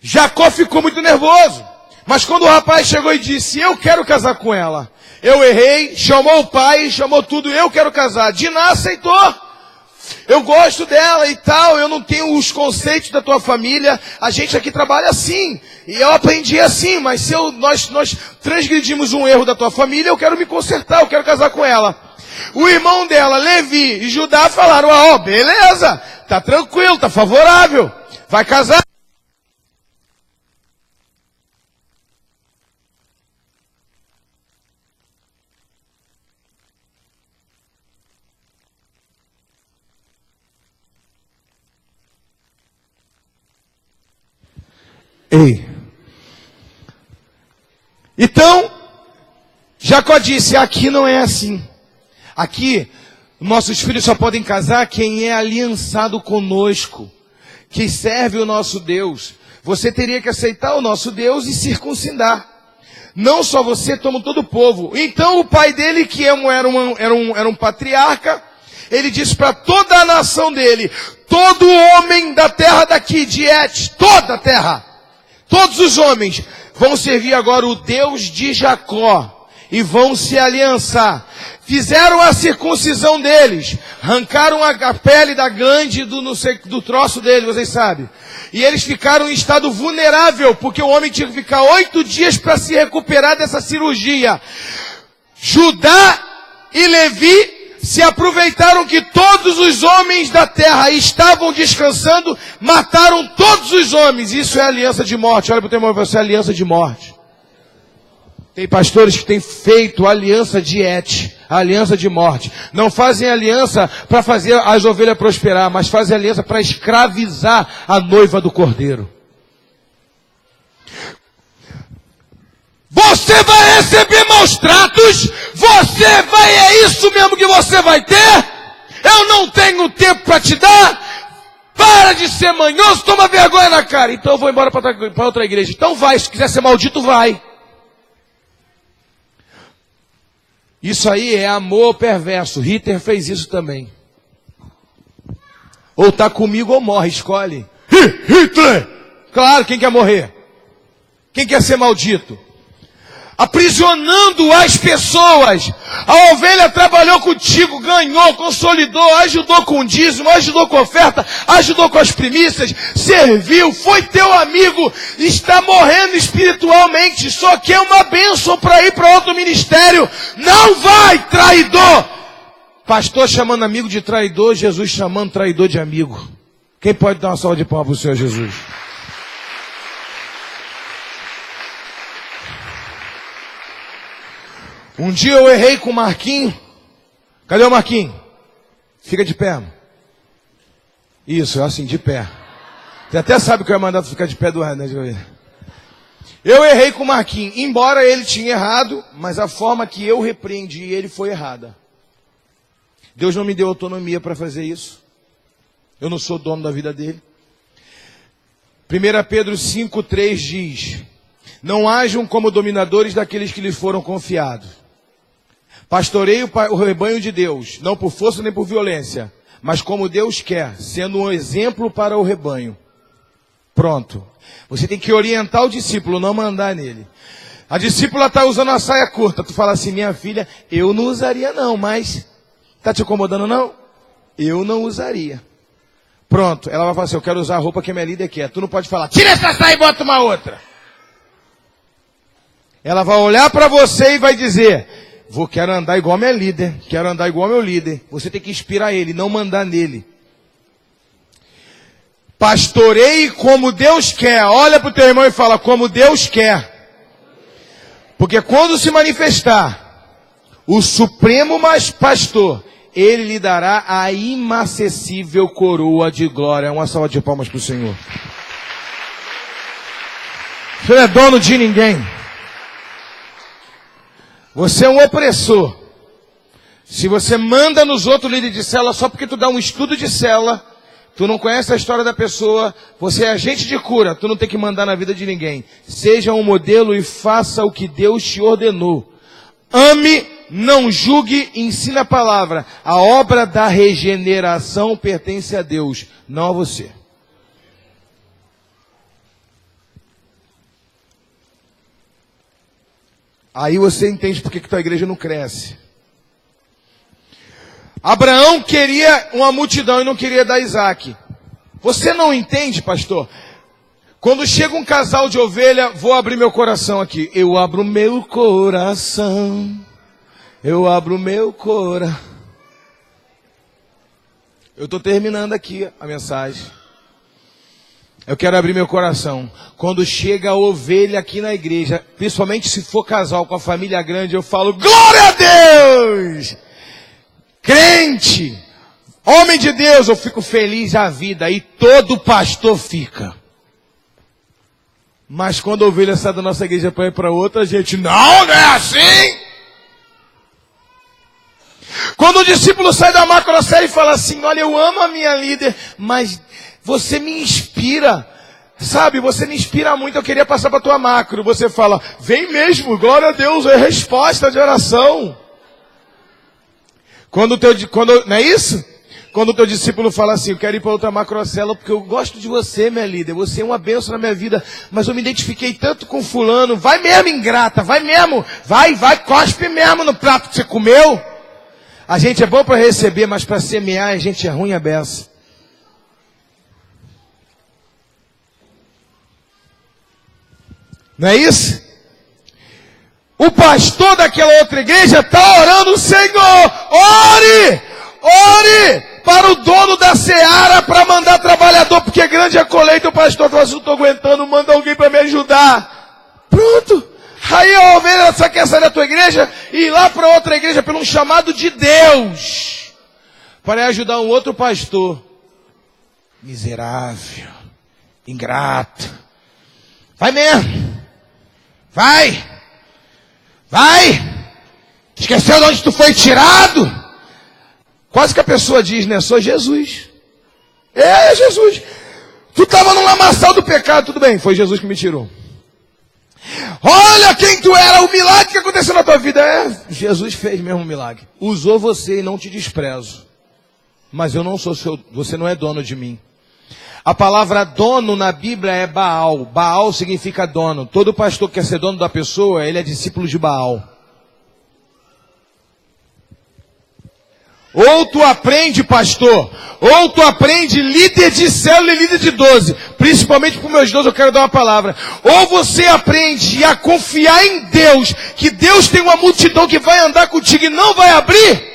Jacó ficou muito nervoso. Mas quando o rapaz chegou e disse, eu quero casar com ela. Eu errei, chamou o pai, chamou tudo, eu quero casar. Diná aceitou. Eu gosto dela e tal, eu não tenho os conceitos da tua família. A gente aqui trabalha assim. E eu aprendi assim, mas se nós transgredimos um erro da tua família, eu quero me consertar, eu quero casar com ela. O irmão dela, Levi e Judá, falaram, beleza, tá tranquilo, tá favorável, vai casar. Ei. Então, Jacó disse, aqui não é assim. Aqui, nossos filhos só podem casar quem é aliançado conosco, que serve o nosso Deus. Você teria que aceitar o nosso Deus e circuncidar. Não só você, como todo o povo. Então o pai dele, que era um patriarca, ele disse para toda a nação dele, todo homem da terra daqui, de Et, toda a terra, todos os homens vão servir agora o Deus de Jacó e vão se aliançar. Fizeram a circuncisão deles, arrancaram a pele da glande do troço dele, vocês sabem. E eles ficaram em estado vulnerável, porque o homem tinha que ficar 8 dias para se recuperar dessa cirurgia. Judá e Levi se aproveitaram que todos os homens da terra estavam descansando, mataram todos os homens. Isso é aliança de morte. Olha para o teu irmão, você é aliança de morte. Tem pastores que têm feito aliança de Et, aliança de morte. Não fazem aliança para fazer as ovelhas prosperar, mas fazem aliança para escravizar a noiva do cordeiro. Você vai receber maus tratos, é isso mesmo que você vai ter? Eu não tenho tempo para te dar? Para de ser manhoso, toma vergonha na cara. Então eu vou embora para outra igreja. Então vai, se quiser ser maldito, vai. Isso aí é amor perverso. Hitler fez isso também. Ou tá comigo ou morre, escolhe. Hitler! Claro, quem quer morrer? Quem quer ser maldito? Aprisionando as pessoas. A ovelha trabalhou contigo, ganhou, consolidou, ajudou com dízimo, ajudou com oferta, ajudou com as primícias, serviu, foi teu amigo, está morrendo espiritualmente, só quer uma bênção para ir para outro ministério. Não vai, traidor! Pastor chamando amigo de traidor, Jesus chamando traidor de amigo. Quem pode dar uma salva de palmas para o Senhor Jesus? Um dia eu errei com o Marquinho. Cadê o Marquinho? Fica de pé. Isso, é assim, de pé. Você até sabe que eu ia mandar tu ficar de pé do ar, né? Eu errei com o Marquinho. Embora ele tinha errado, mas a forma que eu repreendi ele foi errada. Deus não me deu autonomia para fazer isso. Eu não sou dono da vida dele. 1 Pedro 5,3 diz: não hajam como dominadores daqueles que lhes foram confiados. Pastoreie o rebanho de Deus, não por força nem por violência, mas como Deus quer, sendo um exemplo para o rebanho. Pronto. Você tem que orientar o discípulo, não mandar nele. A discípula está usando uma saia curta. Tu fala assim, minha filha, eu não usaria não, mas está te incomodando não? Eu não usaria. Pronto. Ela vai falar assim, eu quero usar a roupa que a minha líder quer. Tu não pode falar, tira essa saia e bota uma outra. Ela vai olhar para você e vai dizer, quero andar igual a minha líder, quero andar igual ao meu líder. Você tem que inspirar ele, não mandar nele. Pastoreie como Deus quer. Olha para o teu irmão e fala, como Deus quer. Porque quando se manifestar o supremo pastor, ele lhe dará a inacessível coroa de glória. Uma salva de palmas para o Senhor. Você não é dono de ninguém. Você é um opressor. Se você manda nos outros líderes de célula só porque tu dá um estudo de célula, tu não conhece a história da pessoa, você é agente de cura, tu não tem que mandar na vida de ninguém. Seja um modelo e faça o que Deus te ordenou. ame, não julgue, ensine a palavra. A obra da regeneração pertence a Deus, não a você. Aí você entende por que tua igreja não cresce. Abraão queria uma multidão e não queria dar Isaac. Você não entende, pastor? Quando chega um casal de ovelha, vou abrir meu coração aqui. Eu abro meu coração. Eu abro meu coração. Eu estou terminando aqui a mensagem. Eu quero abrir meu coração. Quando chega a ovelha aqui na igreja, principalmente se for casal com a família grande, eu falo, glória a Deus! Crente, homem de Deus, eu fico feliz a vida. E todo pastor fica. Mas quando a ovelha sai da nossa igreja para ir para outra, a gente, não é assim! Quando o discípulo sai da macrocéia e fala assim, olha, eu amo a minha líder, mas você me inspira, sabe, você me inspira muito, eu queria passar para a tua macro. Você fala, vem mesmo, glória a Deus, é resposta de oração. Não é isso? Quando o teu discípulo fala assim, eu quero ir para outra macrocélula porque eu gosto de você, minha líder, você é uma bênção na minha vida, mas eu me identifiquei tanto com fulano, vai mesmo ingrata, vai mesmo, vai, cospe mesmo no prato que você comeu. A gente é bom para receber, mas para semear a gente é ruim a beça. Não é isso? O pastor daquela outra igreja está orando, Senhor, ore para o dono da seara para mandar trabalhador, porque grande é a colheita. O pastor fala assim, não estou aguentando, manda alguém para me ajudar. Pronto. Aí a ovelha só quer sair da tua igreja e ir lá para outra igreja pelo um chamado de Deus para ajudar um outro pastor. Miserável, ingrato. Vai mesmo. Vai. Esqueceu de onde tu foi tirado? Quase que a pessoa diz, né? Sou Jesus. É Jesus. Tu estava no lamaçal do pecado, tudo bem, foi Jesus que me tirou. Olha quem tu era, o milagre que aconteceu na tua vida. Jesus fez mesmo um milagre. Usou você e não te desprezo. Mas eu não sou você não é dono de mim. A palavra dono na Bíblia é Baal. Baal significa dono. Todo pastor que quer ser dono da pessoa, ele é discípulo de Baal. Ou tu aprende, pastor, ou tu aprende líder de célula e líder de 12. Principalmente para os meus 12 eu quero dar uma palavra. Ou você aprende a confiar em Deus, que Deus tem uma multidão que vai andar contigo e não vai abrir.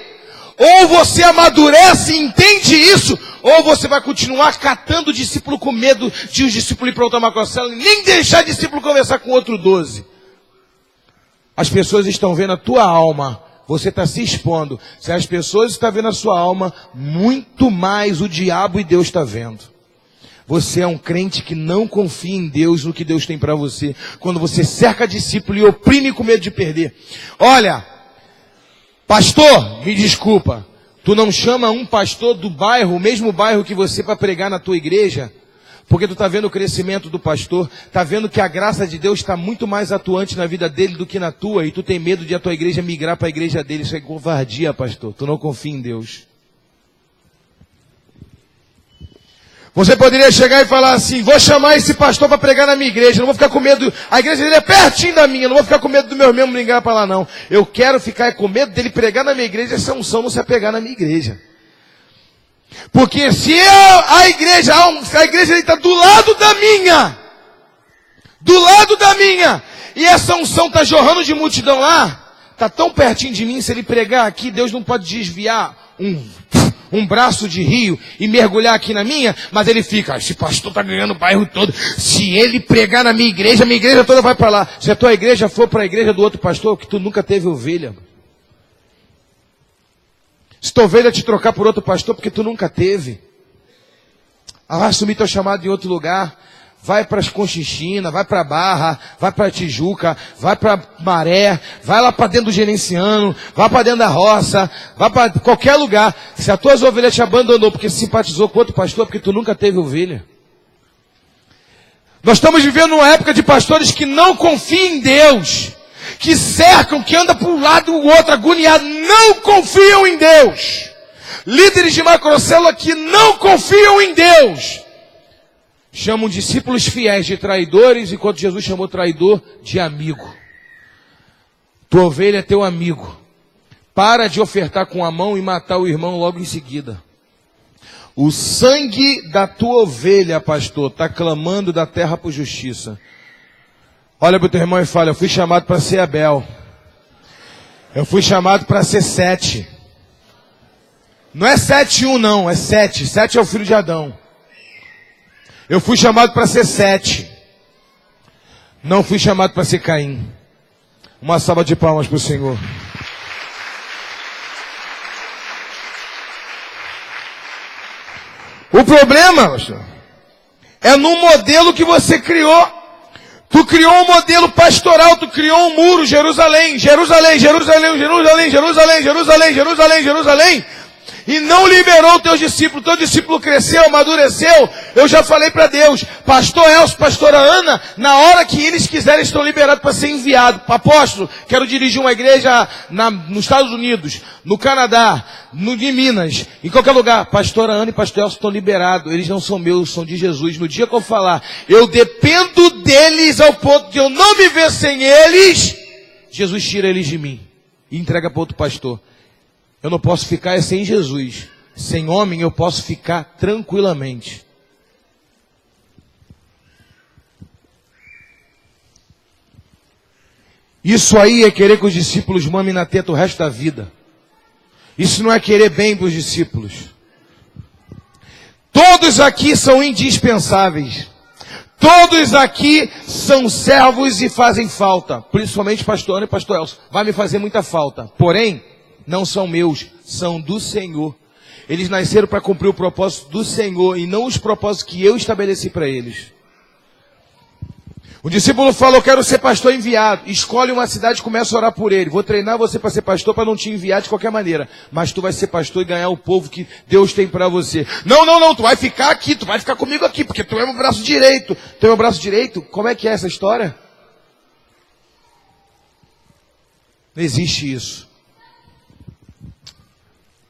Ou você amadurece e entende isso, ou você vai continuar catando o discípulo com medo de os discípulos ir para outra macrocélula e nem deixar o discípulo conversar com outro 12. As pessoas estão vendo a tua alma. Você está se expondo. Se as pessoas estão vendo a sua alma, muito mais o diabo e Deus está vendo. Você é um crente que não confia em Deus, no que Deus tem para você. Quando você cerca discípulo e oprime com medo de perder. Olha, pastor, me desculpa. Tu não chama um pastor do bairro, o mesmo bairro que você, para pregar na tua igreja? Porque tu está vendo o crescimento do pastor, está vendo que a graça de Deus está muito mais atuante na vida dele do que na tua, e tu tem medo de a tua igreja migrar para a igreja dele. Isso é covardia, pastor. Tu não confia em Deus. Você poderia chegar e falar assim, vou chamar esse pastor para pregar na minha igreja, não vou ficar com medo, a igreja dele é pertinho da minha, não vou ficar com medo do meu irmão ligar para lá não. Eu quero ficar com medo dele pregar na minha igreja, essa unção não se apegar na minha igreja. Porque se a igreja está do lado da minha, e essa unção está jorrando de multidão lá, está tão pertinho de mim, se ele pregar aqui, Deus não pode desviar um braço de rio e mergulhar aqui na minha, mas ele fica, esse pastor está ganhando o bairro todo, se ele pregar na minha igreja toda vai para lá. Se a tua igreja for para a igreja do outro pastor, que tu nunca teve ovelha. Se tua ovelha te trocar por outro pastor, porque tu nunca teve. Vai assumir teu chamado em outro lugar. Vai para as Conchinchina, vai para Barra, vai para Tijuca, vai para Maré, vai lá para dentro do Gerenciano, vai para dentro da roça, vai para qualquer lugar. Se a tua ovelha te abandonou porque simpatizou com outro pastor, porque tu nunca teve ovelha. Nós estamos vivendo uma época de pastores que não confiam em Deus, que cercam, que andam para um lado e o outro, agoniado, não confiam em Deus. Líderes de macrocélula que não confiam em Deus. Chamam discípulos fiéis de traidores, enquanto Jesus chamou traidor de amigo. Tua ovelha é teu amigo. Para de ofertar com a mão e matar o irmão logo em seguida. O sangue da tua ovelha, pastor, está clamando da terra por justiça. Olha para o teu irmão e fala: eu fui chamado para ser Abel. Eu fui chamado para ser Sete. Não é 7-1 não, é 7. 7 é o filho de Adão. Eu fui chamado para ser Sete. Não fui chamado para ser Caim. Uma salva de palmas para o Senhor. O problema, pastor, é no modelo que você criou. Tu criou um modelo pastoral, tu criou um muro, Jerusalém, Jerusalém, Jerusalém, Jerusalém, Jerusalém, Jerusalém, Jerusalém, Jerusalém. E não liberou o teu discípulo. Teu discípulo cresceu, amadureceu. Eu já falei para Deus, pastor Elcio, pastora Ana, na hora que eles quiserem, estão liberados para ser enviados. Apóstolo, quero dirigir uma igreja nos Estados Unidos, no Canadá, em Minas, em qualquer lugar. Pastora Ana e pastor Elcio estão liberados. Eles não são meus, são de Jesus. No dia que eu falar, eu dependo deles ao ponto de eu não viver sem eles, Jesus tira eles de mim e entrega para outro pastor. Eu não posso ficar sem Jesus. Sem homem eu posso ficar tranquilamente. Isso aí é querer que os discípulos mamem na teta o resto da vida. Isso não é querer bem para os discípulos. Todos aqui são indispensáveis. Todos aqui são servos e fazem falta. Principalmente pastor Ana e pastor Elcio. Vai me fazer muita falta. Porém, não são meus, são do Senhor. Eles nasceram para cumprir o propósito do Senhor e não os propósitos que eu estabeleci para eles. O discípulo fala: eu quero ser pastor enviado. Escolhe uma cidade e começa a orar por ele. Vou treinar você para ser pastor, para não te enviar de qualquer maneira. Mas tu vai ser pastor e ganhar o povo que Deus tem para você. Não, tu vai ficar aqui, tu vai ficar comigo aqui, porque tu é meu braço direito. Tu é meu braço direito? Como é que é essa história? Não existe isso.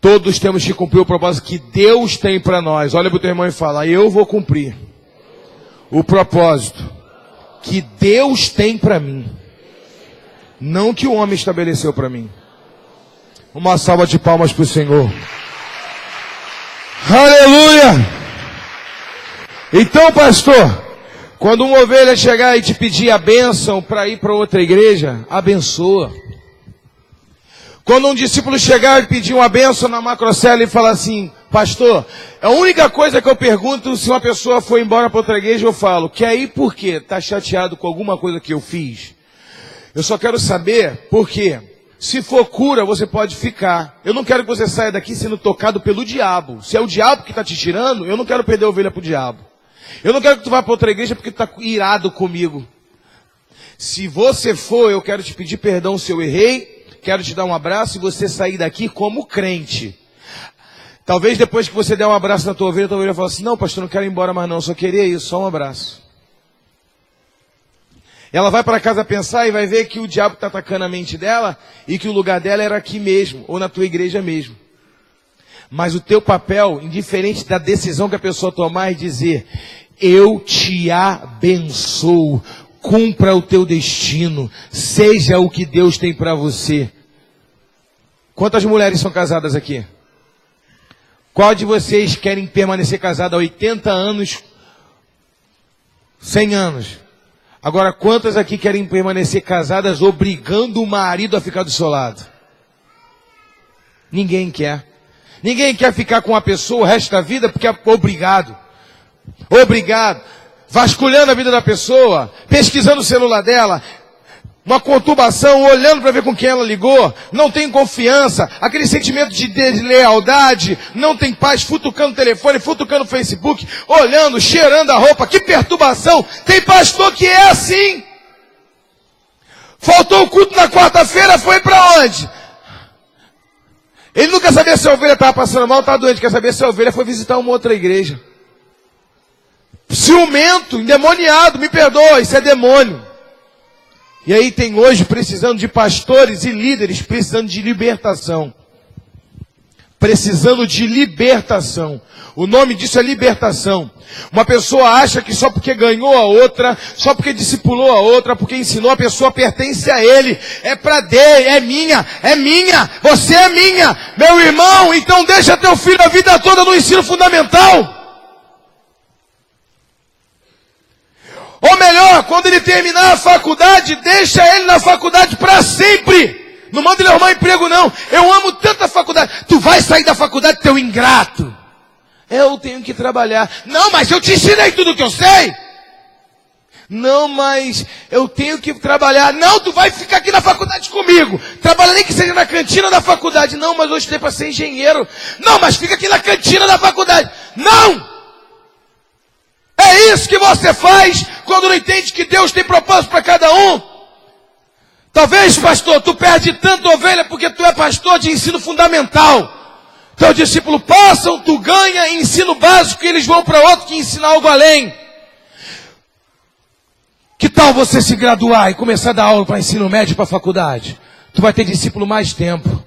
Todos temos que cumprir o propósito que Deus tem para nós. Olha para o teu irmão e fala: eu vou cumprir o propósito que Deus tem para mim. Não que o homem estabeleceu para mim. Uma salva de palmas para o Senhor. Aleluia! Então, pastor, quando uma ovelha chegar e te pedir a bênção para ir para outra igreja, abençoa. Quando um discípulo chegar e pedir uma bênção na macrocélula e falar assim: pastor, a única coisa que eu pergunto, se uma pessoa for embora para outra igreja, eu falo: quer ir por quê? Está chateado com alguma coisa que eu fiz? Eu só quero saber por quê. Se for cura, você pode ficar. Eu não quero que você saia daqui sendo tocado pelo diabo. Se é o diabo que está te tirando, eu não quero perder a ovelha para o diabo. Eu não quero que tu vá para outra igreja porque tu está irado comigo. Se você for, eu quero te pedir perdão se eu errei. Quero te dar um abraço e você sair daqui como crente. Talvez depois que você der um abraço na tua ovelha vai falar assim: não, pastor, não quero ir embora mais não, só queria isso, só um abraço. Ela vai para casa pensar e vai ver que o diabo está atacando a mente dela e que o lugar dela era aqui mesmo, ou na tua igreja mesmo. Mas o teu papel, indiferente da decisão que a pessoa tomar, é dizer: eu te abençoo. Cumpra o teu destino. Seja o que Deus tem para você. Quantas mulheres são casadas aqui? Qual de vocês querem permanecer casada há 80 anos, 100 anos? Agora, quantas aqui querem permanecer casadas obrigando o marido a ficar do seu lado? Ninguém quer. Ninguém quer ficar com uma pessoa o resto da vida porque é obrigado. Obrigado. Vasculhando a vida da pessoa, pesquisando o celular dela, uma conturbação, olhando para ver com quem ela ligou, não tem confiança, aquele sentimento de deslealdade, não tem paz, futucando o telefone, futucando o Facebook, olhando, cheirando a roupa, que perturbação. Tem pastor que é assim. Faltou o culto na quarta-feira, foi para onde? Ele não quer saber se a ovelha estava passando mal, estava doente, quer saber se a ovelha foi visitar uma outra igreja. Ciumento, endemoniado, me perdoa, isso é demônio. E aí tem hoje precisando de pastores e líderes, precisando de libertação. Precisando de libertação. O nome disso é libertação. Uma pessoa acha que só porque ganhou a outra, só porque discipulou a outra, porque ensinou a pessoa, pertence a ele. É pra dele, é minha, você é minha. Meu irmão, então deixa teu filho a vida toda no ensino fundamental. Ou melhor, quando ele terminar a faculdade, deixa ele na faculdade para sempre. Não manda ele arrumar emprego não. Eu amo tanto a faculdade. Tu vai sair da faculdade, teu ingrato. Eu tenho que trabalhar. Não, mas eu te ensinei tudo que eu sei. Não, mas eu tenho que trabalhar. Não, tu vai ficar aqui na faculdade comigo. Trabalha nem que seja na cantina da faculdade. Não, mas hoje tem para ser engenheiro. Não, mas fica aqui na cantina da faculdade. Não! É isso que você faz quando não entende que Deus tem propósito para cada um. Talvez, pastor, tu perde tanta ovelha porque tu é pastor de ensino fundamental. Teu discípulo passam, tu ganha ensino básico e eles vão para outro que ensina algo além. Que tal você se graduar e começar a dar aula para ensino médio e para faculdade? Tu vai ter discípulo mais tempo.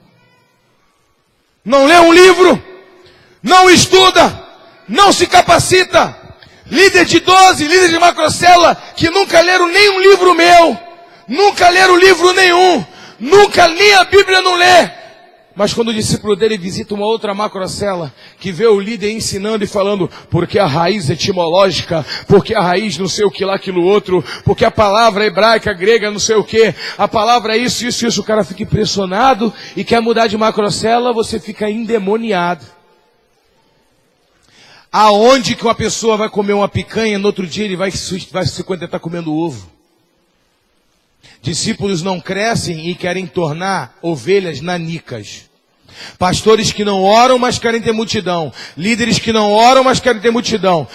Não lê um livro, não estuda, não se capacita. Líder de 12, líder de macrocélula, que nunca leram nenhum livro meu, nunca leram livro nenhum, nunca nem a Bíblia não lê. Mas quando o discípulo dele visita uma outra macrocélula, que vê o líder ensinando e falando, porque a raiz etimológica, porque a raiz não sei o que lá, aquilo outro, porque a palavra hebraica, grega, não sei o que, a palavra é isso, isso, isso, o cara fica impressionado e quer mudar de macrocélula, você fica endemoniado. Aonde que uma pessoa vai comer uma picanha, no outro dia ele vai se contentar comendo ovo? Discípulos não crescem e querem tornar ovelhas nanicas. Pastores que não oram, mas querem ter multidão. Líderes que não oram, mas querem ter multidão.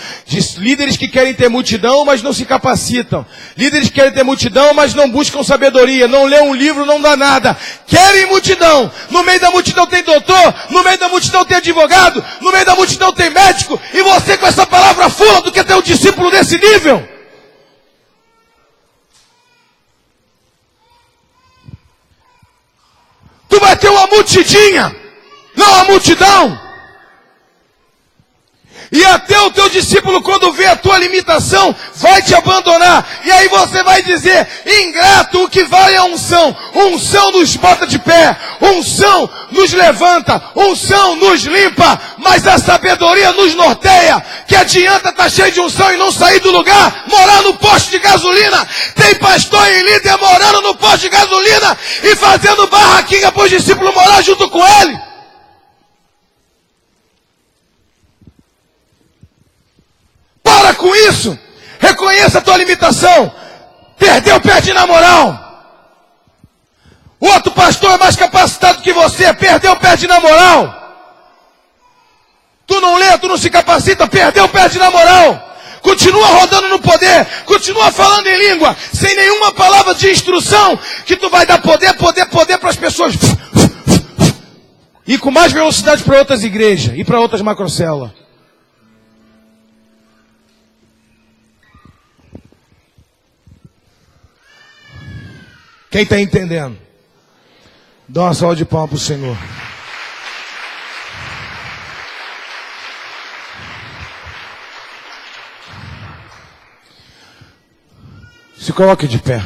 Líderes que querem ter multidão, mas não se capacitam. Líderes que querem ter multidão, mas não buscam sabedoria. Não lê um livro, não dá nada. Querem multidão. No meio da multidão tem doutor. No meio da multidão tem advogado. No meio da multidão tem médico. E você com essa palavra fula do que ter um discípulo desse nível? Tu vai ter uma multidinha, não uma multidão. E até o teu discípulo, quando vê a tua limitação, vai te abandonar. E aí você vai dizer, ingrato, o que vale é a unção. Unção nos bota de pé, unção nos levanta, unção nos limpa. Mas a sabedoria nos norteia. Que adianta estar cheio de unção e não sair do lugar, morar no posto de gasolina. Tem pastor e líder morando no posto de gasolina e fazendo barraquinha para os discípulos morar junto com ele. Para com isso. Reconheça a tua limitação. Perdeu, perde na moral. O outro pastor é mais capacitado que você. Perdeu, perde na moral. Tu não lê, tu não se capacita. Perdeu, perde na moral. Continua rodando no poder. Continua falando em língua. Sem nenhuma palavra de instrução. Que tu vai dar poder para as pessoas. E com mais velocidade para outras igrejas. E para outras macrocélulas. Quem está entendendo? Dá uma salva de palmas para o Senhor. Se coloque de pé.